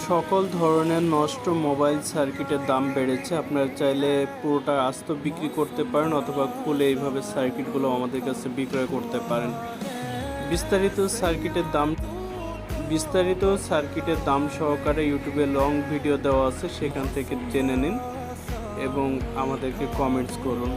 সকল ধরনের নষ্ট মোবাইল সার্কিটের দাম বেড়েছে। আপনারা চাইলে পুরোটা আস্ত বিক্রি করতে পারেন অথবা খুলে এইভাবে সার্কিটগুলো আমাদের কাছে বিক্রয় করতে পারেন। বিস্তারিত সার্কিটের দাম সহকারে ইউটিউবে লং ভিডিও দেওয়া আছে, সেখান থেকে জেনে নিন এবং আমাদেরকে কমেন্টস করুন।